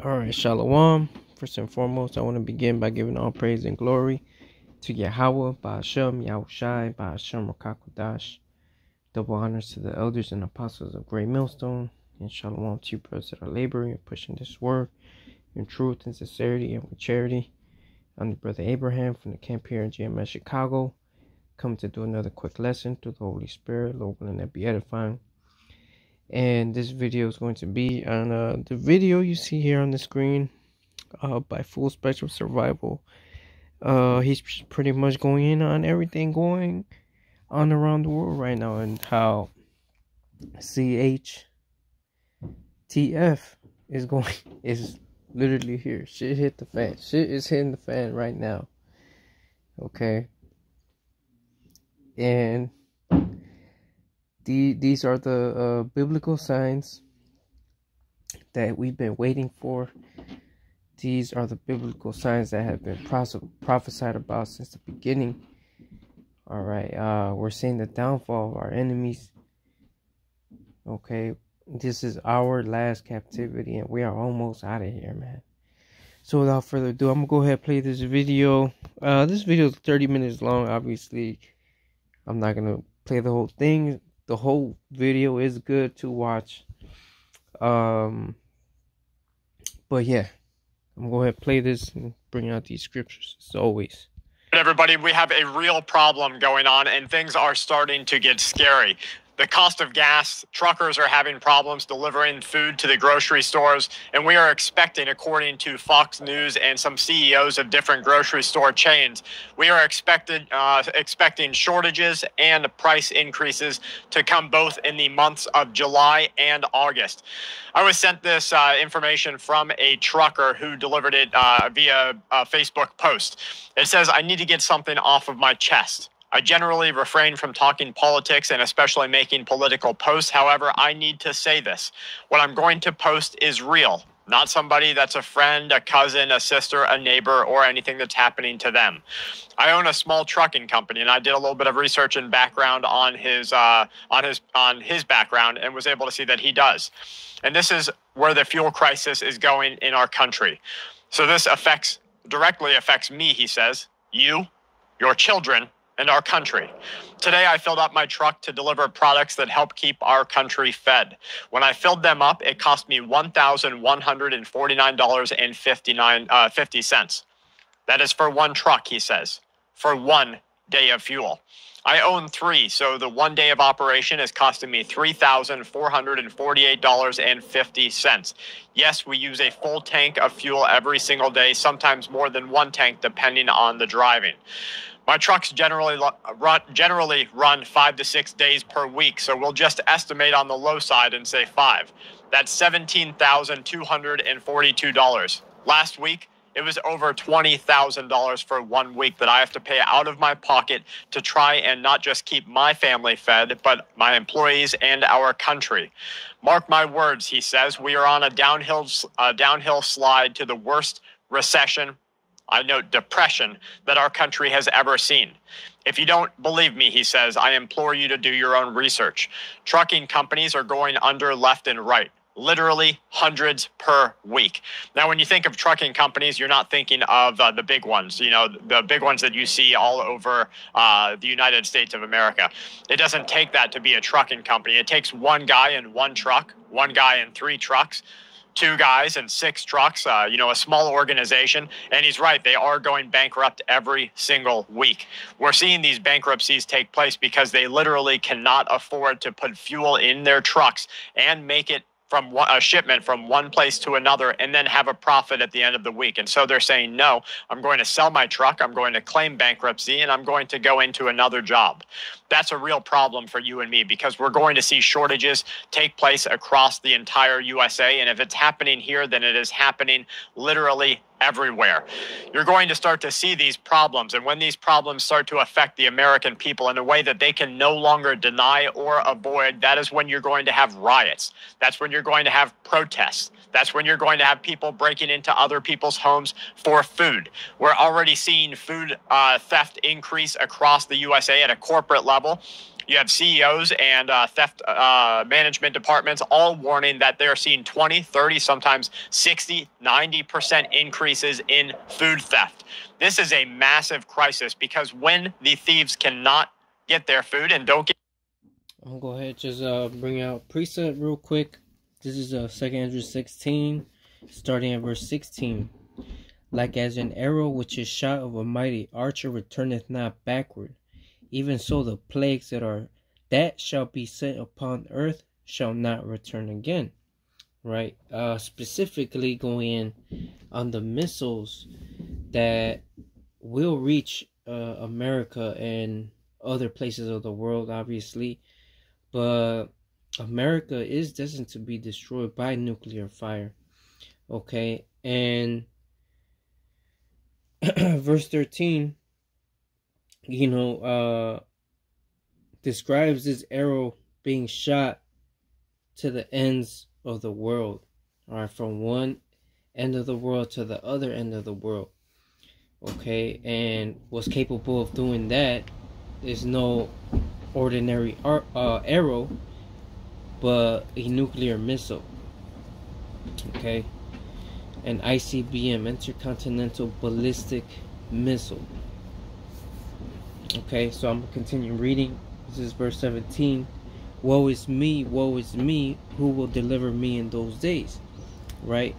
All right, Shalom. First and foremost, I want to begin by giving all praise and glory to Yahweh, Ba'ashem, Yahushai, Ba'ashem, Rakakodash. Double honors to the elders and apostles of Great Millstone, and Shalom to you brothers that are laboring and pushing this word in truth and sincerity and with charity. I'm the brother Abraham from the camp here in GMS, Chicago, come to do another quick lesson through the Holy Spirit, Lord willing, that be edifying. And this video is going to be on the video you see here on the screen by Full Spectrum Survival. He's pretty much going in on everything going on around the world right now and how CHTF is literally here. Shit hit the fan. Shit is hitting the fan right now. Okay. And these are the biblical signs that we've been waiting for. These are the biblical signs that have been prophesied about since the beginning. All right, we're seeing the downfall of our enemies. Okay, this is our last captivity, and we are almost out of here, man. So without further ado, I'm gonna go ahead and play this video. This video is 30 minutes long. Obviously, I'm not gonna play the whole thing. The whole video is good to watch. But yeah, I'm gonna go ahead and play this and bring out these scriptures as always. Everybody, we have a real problem going on and things are starting to get scary. The cost of gas, truckers are having problems delivering food to the grocery stores, and we are expecting, according to Fox News and some CEOs of different grocery store chains, we are expecting shortages and price increases to come both in the months of July and August. I was sent this information from a trucker who delivered it via a Facebook post. It says, "I need to get something off of my chest. I generally refrain from talking politics and especially making political posts. However, I need to say this. What I'm going to post is real, not somebody that's a friend, a cousin, a sister, a neighbor, or anything that's happening to them. I own a small trucking company, and I did a little bit of research and background on his background and was able to see that he does. And this is where the fuel crisis is going in our country. So this directly affects me," he says, "you, your children, and our country. Today, I filled up my truck to deliver products that help keep our country fed. When I filled them up, it cost me $1,149.50. That is for one truck," he says, "for 1 day of fuel. I own 3, so the 1 day of operation is costing me $3,448.50. Yes, we use a full tank of fuel every single day, sometimes more than 1 tank, depending on the driving. My trucks generally run 5 to 6 days per week, so we'll just estimate on the low side and say 5. That's $17,242. Last week, it was over $20,000 for 1 week that I have to pay out of my pocket to try and not just keep my family fed, but my employees and our country. Mark my words," he says, "we are on a downhill slide to the worst recession, I note depression, that our country has ever seen. If you don't believe me," he says, "I implore you to do your own research. Trucking companies are going under left and right, literally hundreds per week." Now, when you think of trucking companies, you're not thinking of the big ones, the big ones that you see all over the United States of America. It doesn't take that to be a trucking company. It takes one guy in one truck, one guy in 3 trucks, 2 guys and 6 trucks, a small organization. And he's right, they are going bankrupt every single week. We're seeing these bankruptcies take place because they literally cannot afford to put fuel in their trucks and make it from a shipment from one place to another and then have a profit at the end of the week. And so they're saying, no, I'm going to sell my truck, I'm going to claim bankruptcy, and I'm going to go into another job. That's a real problem for you and me because we're going to see shortages take place across the entire USA. And if it's happening here, then it is happening literally everywhere. You're going to start to see these problems. And when these problems start to affect the American people in a way that they can no longer deny or avoid, that is when you're going to have riots. That's when you're going to have protests. That's when you're going to have people breaking into other people's homes for food. We're already seeing food theft increase across the USA at a corporate level. You have CEOs and theft management departments all warning that they're seeing 20, 30, sometimes 60, 90% increases in food theft. This is a massive crisis because when the thieves cannot get their food and don't get... I'm gonna go ahead and just bring out precept real quick. This is 2 Ezra 16, starting at verse 16. Like as an arrow which is shot of a mighty archer returneth not backward, even so the plagues that shall be sent upon earth shall not return again. Right? Specifically going in on the missiles that will reach America and other places of the world, obviously. But America is destined to be destroyed by nuclear fire. Okay? And verse 13, describes this arrow being shot to the ends of the world. Alright, from one end of the world to the other end of the world. Okay, and what's capable of doing that is no ordinary arrow, but a nuclear missile. Okay, an ICBM, intercontinental ballistic missile. Okay, so I'm going to continue reading. This is verse 17. Woe is me, who will deliver me in those days? Right?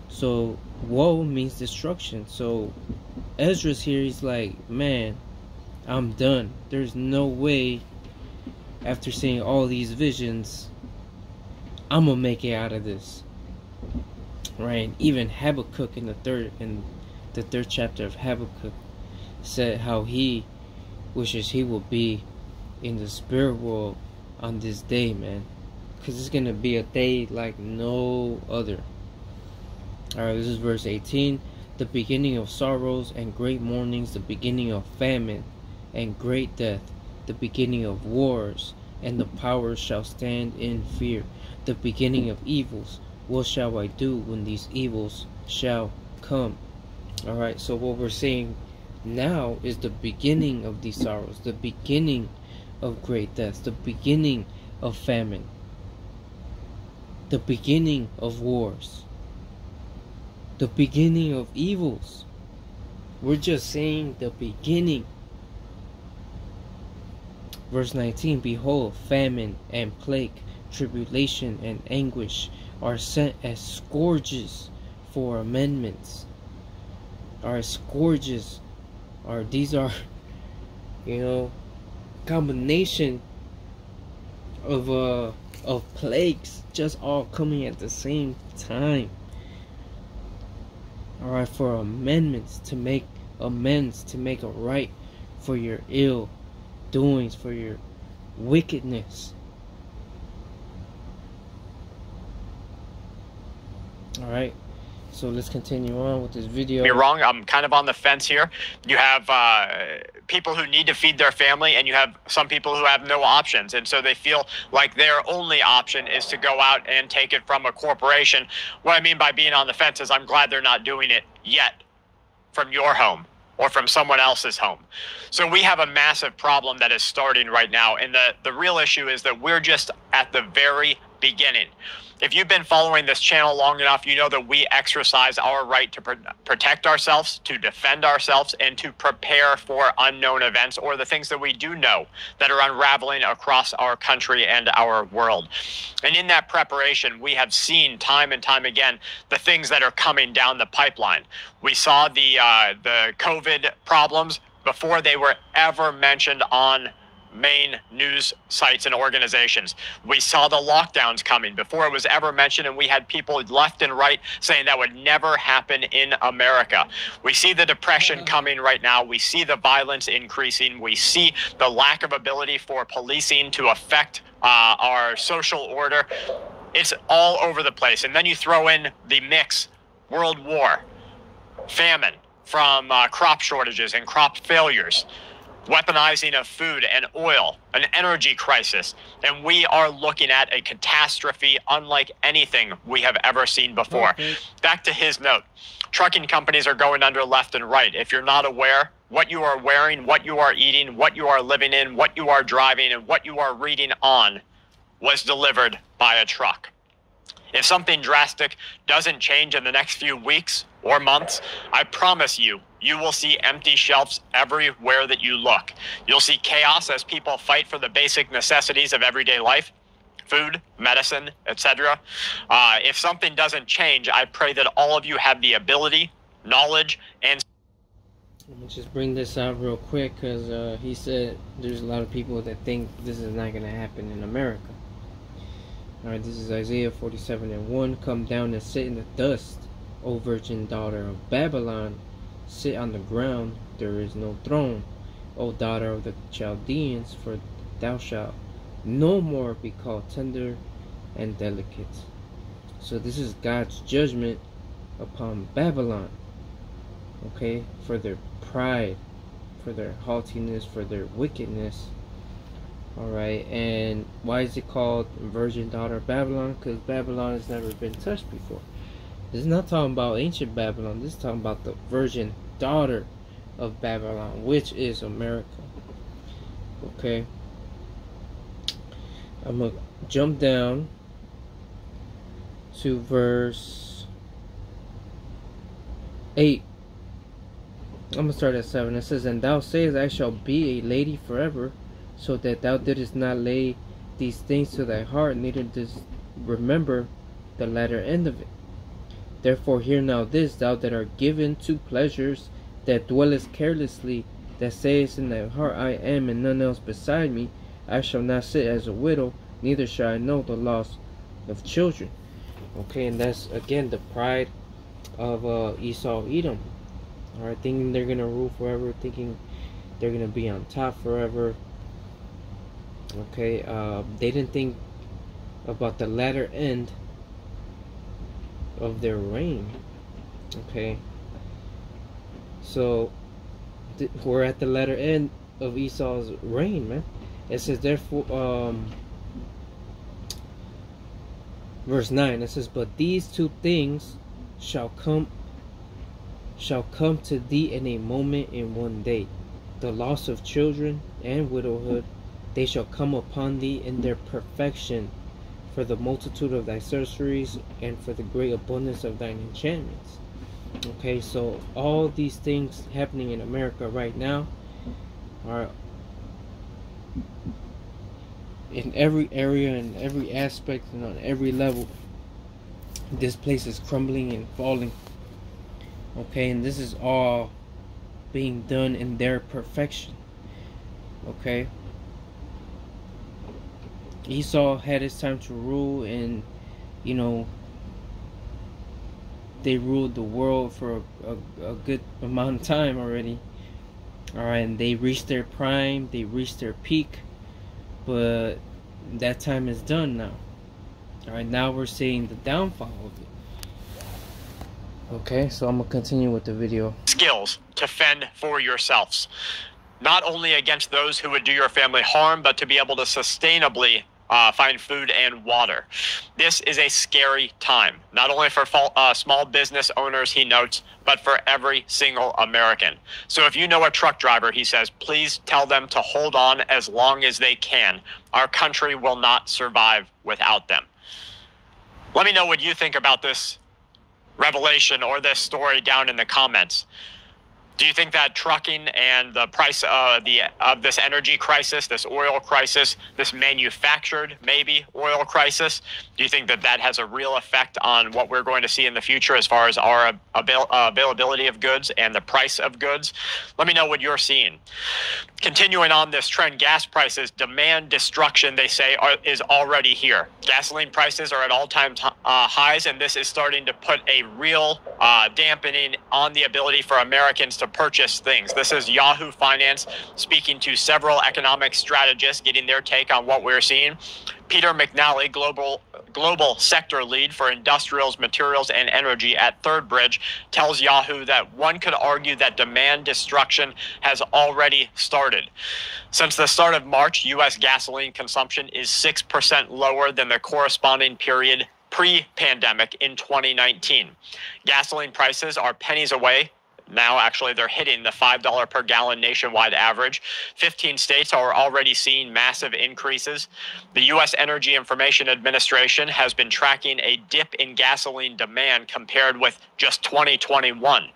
So, woe means destruction. So, Ezra's here, he's like, man, I'm done. There's no way, after seeing all these visions, I'm going to make it out of this. Right? Even Habakkuk in the third chapter of Habakkuk said how he wishes he will be in the spirit world on this day, man, because it's gonna be a day like no other. Alright, this is verse 18. The beginning of sorrows and great mournings, the beginning of famine and great death, the beginning of wars, and the powers shall stand in fear. The beginning of evils, what shall I do when these evils shall come? Alright, so what we're saying now is the beginning of these sorrows, the beginning of great death, the beginning of famine, the beginning of wars, the beginning of evils. We're just saying the beginning. Verse 19, behold, famine and plague, tribulation and anguish are sent as scourges for amendments. Our scourges these are combination of plagues just all coming at the same time. Alright, for amendments, to make amends, to make a right for your ill doings, for your wickedness. Alright, so let's continue on with this video. You're wrong. I'm kind of on the fence here. You have people who need to feed their family, and you have some people who have no options, and so they feel like their only option is to go out and take it from a corporation. What I mean by being on the fence is I'm glad they're not doing it yet from your home or from someone else's home. So we have a massive problem that is starting right now, and the real issue is that we're just at the very beginning. If you've been following this channel long enough, you know that we exercise our right to protect ourselves, to defend ourselves, and to prepare for unknown events or the things that we do know that are unraveling across our country and our world. And in that preparation, we have seen time and time again the things that are coming down the pipeline. We saw the COVID problems before they were ever mentioned on main news sites and organizations. We saw the lockdowns coming before it was ever mentioned, and we had people left and right saying that would never happen in America. We see the depression coming right now. We see the violence increasing. We see the lack of ability for policing to affect our social order. It's all over the place. And then you throw in the mix, world war, famine from crop shortages and crop failures. weaponizing of food and oil, an energy crisis, and we are looking at a catastrophe unlike anything we have ever seen before. Okay. Back to his note. Trucking companies are going under left and right. If you're not aware, what you are wearing, what you are eating, what you are living in, what you are driving, and what you are reading on was delivered by a truck. If something drastic doesn't change in the next few weeks or months, I promise you, you will see empty shelves everywhere that you look. You'll see chaos as people fight for the basic necessities of everyday life, food, medicine, etc. If something doesn't change, I pray that all of you have the ability, knowledge, and... Let me just bring this out real quick, because he said there's a lot of people that think this is not going to happen in America. Alright, this is Isaiah 47:1. Come down and sit in the dust, O virgin daughter of Babylon. Sit on the ground, there is no throne, O daughter of the Chaldeans, for thou shalt no more be called tender and delicate. So this is God's judgment upon Babylon, okay, for their pride, for their haughtiness, for their wickedness. Alright, and why is it called virgin daughter of Babylon? Because Babylon has never been touched before. This is not talking about ancient Babylon. This is talking about the virgin daughter of Babylon, which is America. Okay, I'm going to jump down to verse 8. I'm going to start at 7. It says, And thou sayest, I shall be a lady forever, so that thou didst not lay these things to thy heart, neither didst remember the latter end of it. Therefore hear now this, thou that art given to pleasures, that dwellest carelessly, that sayest in thy heart, I am, and none else beside me. I shall not sit as a widow, neither shall I know the loss of children. Okay, and that's again the pride of Esau, Edom. Alright, thinking they're gonna rule forever, thinking they're gonna be on top forever. Okay, they didn't think about the latter end of their reign. Okay, so we're at the latter end of Esau's reign, man. It says, therefore, verse 9, it says, but these two things shall come to thee in a moment, in one day, the loss of children and widowhood. They shall come upon thee in their perfection, for the multitude of thy sorceries and for the great abundance of thine enchantments. Okay, so all these things happening in America right now are in every area, in every aspect, and on every level. This place is crumbling and falling. Okay, and this is all being done in their perfection. Okay, Esau had his time to rule, and you know, they ruled the world for a good amount of time already. Alright, and they reached their prime, they reached their peak, but that time is done now. Alright, now we're seeing the downfall of it. Okay, so I'm gonna continue with the video. Skills to fend for yourselves, not only against those who would do your family harm, but to be able to sustainably find food and water. This is a scary time, not only for small business owners, he notes, but for every single American. So if you know a truck driver, he says, please tell them to hold on as long as they can. Our country will not survive without them. Let me know what you think about this revelation or this story down in the comments. Do you think that trucking and the price of this energy crisis, this oil crisis, this manufactured maybe oil crisis, do you think that that has a real effect on what we're going to see in the future as far as our availability of goods and the price of goods? Let me know what you're seeing. Continuing on this trend, gas prices, demand destruction, they say, is already here. Gasoline prices are at all-time highs, and this is starting to put a real dampening on the ability for Americans to to purchase things. This is Yahoo Finance speaking to several economic strategists, getting their take on what we're seeing. Peter McNally, global sector lead for industrials, materials, and energy at Third Bridge, tells Yahoo that one could argue that demand destruction has already started. Since the start of March, U.S. gasoline consumption is 6% lower than the corresponding period pre-pandemic in 2019. Gasoline prices are pennies away. Now, actually, they're hitting the $5 per gallon nationwide average. 15 states are already seeing massive increases. The U.S. Energy Information Administration has been tracking a dip in gasoline demand compared with just 2021.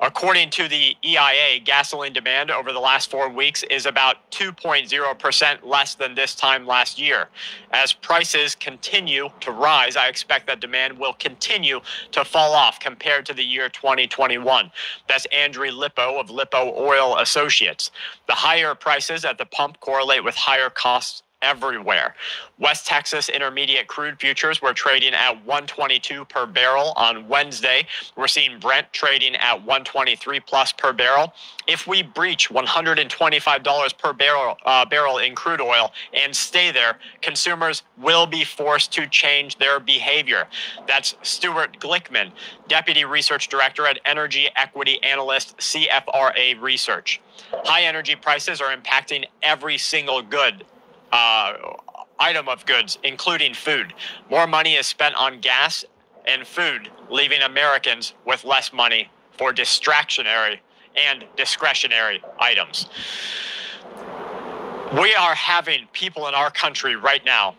According to the EIA, gasoline demand over the last 4 weeks is about 2.0% less than this time last year. As prices continue to rise, I expect that demand will continue to fall off compared to the year 2021. That's Andrew Lippo of Lippo Oil Associates. The higher prices at the pump correlate with higher costs everywhere. West Texas Intermediate crude futures were trading at 122 per barrel on Wednesday. We're seeing Brent trading at 123 plus per barrel. If we breach $125 per barrel in crude oil and stay there, consumers will be forced to change their behavior. That's Stuart Glickman, Deputy Research Director at Energy Equity Analyst, CFRA Research. High energy prices are impacting every single item of goods, including food. More money is spent on gas and food, leaving Americans with less money for distractionary and discretionary items. We are having people in our country right now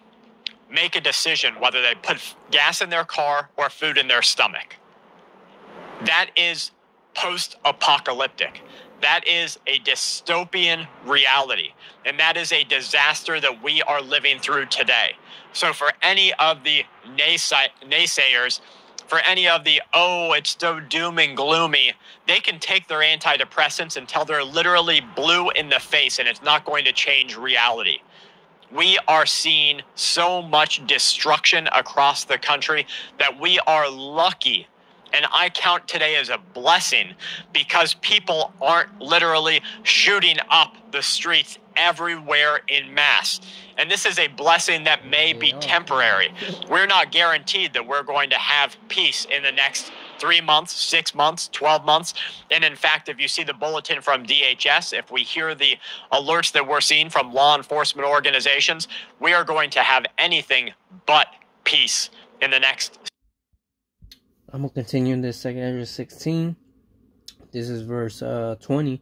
make a decision whether they put gas in their car or food in their stomach. That is post-apocalyptic. That is a dystopian reality, and that is a disaster that we are living through today. So for any of the naysayers, for any of the, oh, it's so doom and gloomy, they can take their antidepressants until they're literally blue in the face, and it's not going to change reality. We are seeing so much destruction across the country that we are lucky. And I count today as a blessing because people aren't literally shooting up the streets everywhere in mass. And this is a blessing that may be temporary. We're not guaranteed that we're going to have peace in the next 3 months, 6 months, 12 months. And in fact, if you see the bulletin from DHS, if we hear the alerts that we're seeing from law enforcement organizations, we are going to have anything but peace in the next. I'm going to continue in this 2 Ezra 16. This is verse 20.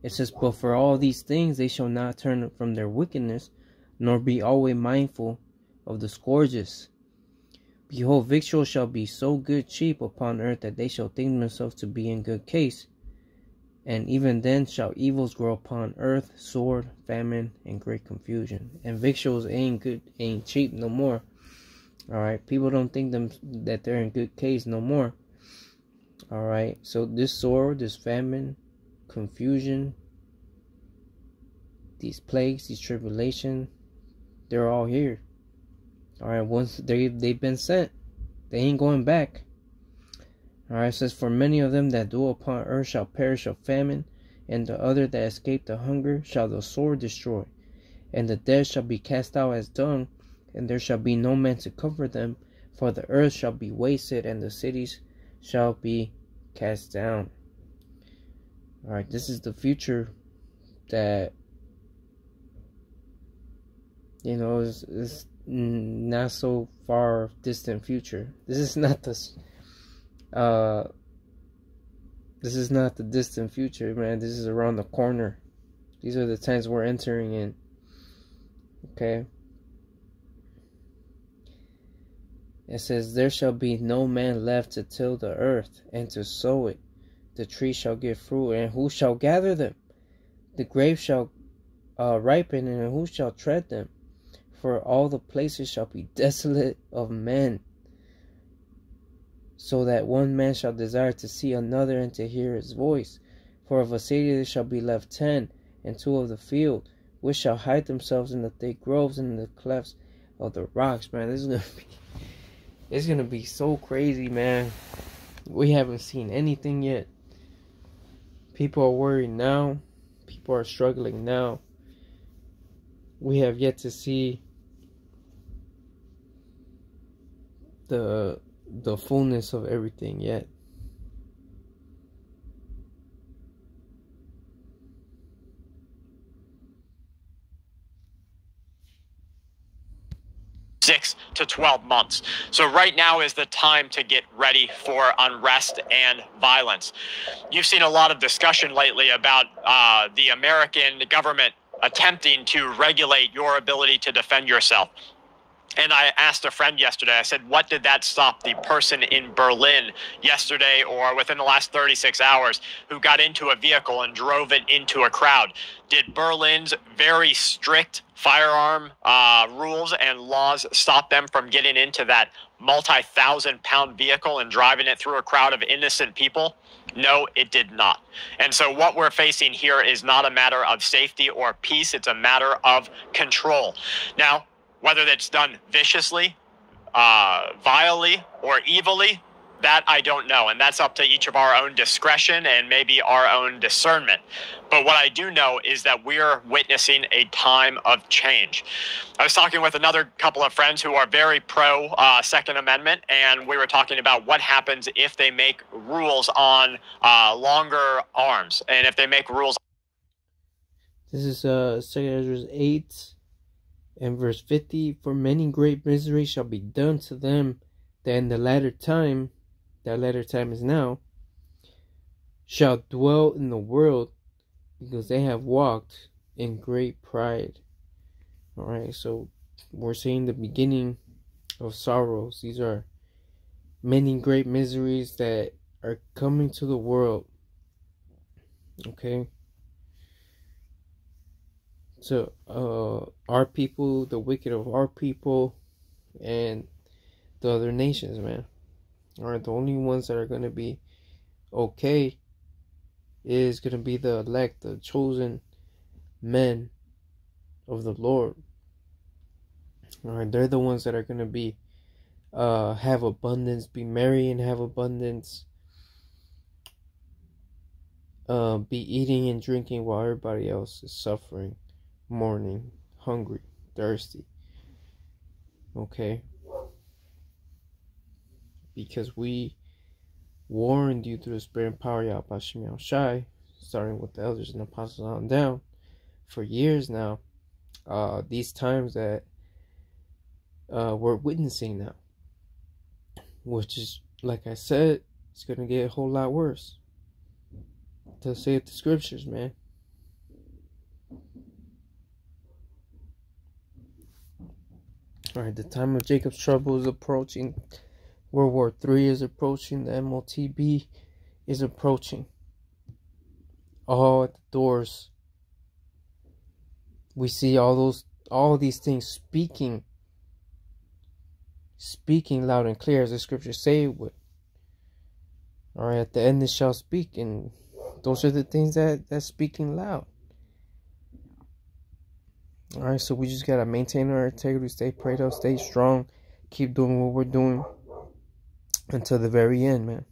It says, but for all these things they shall not turn from their wickedness, nor be always mindful of the scourges. Behold, victuals shall be so good cheap upon earth that they shall think themselves to be in good case. And even then shall evils grow upon earth, sword, famine, and great confusion. And victuals ain't cheap no more. Alright, people don't think that they're in good case no more. Alright, so this sword, this famine, confusion, these plagues, these tribulations, they're all here. Alright, once they've been sent, they ain't going back. Alright, it says, for many of them that dwell upon earth shall perish of famine, and the other that escape the hunger shall the sword destroy. And the dead shall be cast out as dung, and there shall be no man to comfort them, for the earth shall be wasted, and the cities shall be cast down. Alright, this is the future that, you know, is not so far distant future. This is not the distant future, man. This is around the corner. These are the times we're entering in. Okay. It says, there shall be no man left to till the earth and to sow it. The tree shall give fruit, and who shall gather them? The grapes shall ripen, and who shall tread them? For all the places shall be desolate of men, so that one man shall desire to see another and to hear his voice. For of a city there shall be left 10, and 2 of the field, which shall hide themselves in the thick groves and in the clefts of the rocks. Man, it's gonna be so crazy, man. We haven't seen anything yet. People are worried now. People are struggling now. We have yet to see the fullness of everything yet. Six to 12 months. So right now is the time to get ready for unrest and violence. You've seen a lot of discussion lately about the American government attempting to regulate your ability to defend yourself. And I asked a friend yesterday, I said, what did that stop the person in Berlin yesterday or within the last 36 hours who got into a vehicle and drove it into a crowd? Did Berlin's very strict firearm rules and laws stop them from getting into that multi-thousand-pound vehicle and driving it through a crowd of innocent people? No, it did not. And so what we're facing here is not a matter of safety or peace. It's a matter of control. Now, whether that's done viciously, vilely, or evilly, that I don't know. And that's up to each of our own discretion and maybe our own discernment. But what I do know is that we're witnessing a time of change. I was talking with another couple of friends who are very pro Second Amendment, and we were talking about what happens if they make rules on longer arms, and if they make rules. This is 2 Ezra 8 and verse 50. For many great misery shall be done to them that in the latter time, that latter time is now, shall dwell in the world, because they have walked in great pride. Alright, so we're seeing the beginning of sorrows. These are many great miseries that are coming to the world. Okay. So our people, the wicked of our people, and the other nations, man, are the only ones that are going to be okay. Is going to be the elect, the chosen men of the Lord. Alright, they're the ones that are going to be have abundance, be merry and have abundance, be eating and drinking while everybody else is suffering, mourning, hungry, thirsty. Okay? Because we warned you through the Spirit and power of Yahweh Shai, starting with the elders and apostles on down, for years now, these times that we're witnessing now, which is, like I said, it's going to get a whole lot worse. To say it, the scriptures, man. Alright, the time of Jacob's trouble is approaching. World War III is approaching. The MOTB is approaching. All at the doors. We see all these things speaking loud and clear, as the scriptures say it would. Alright, at the end it shall speak, and those are the things that's speaking loud. Alright, so we just gotta maintain our integrity, stay prayed up, stay strong, keep doing what we're doing until the very end, man.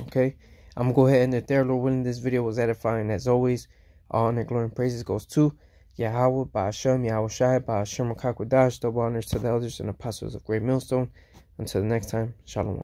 Okay, I'm gonna go ahead and end it there. Lord willing, this video was edifying. As always, all honor, glory, and praises goes to Yahweh, Ba'ashem, Yahweh Shai, Ba'ashem, Rakakwadash. Double honors to the elders and apostles of Great Millstone. Until the next time, Shalom.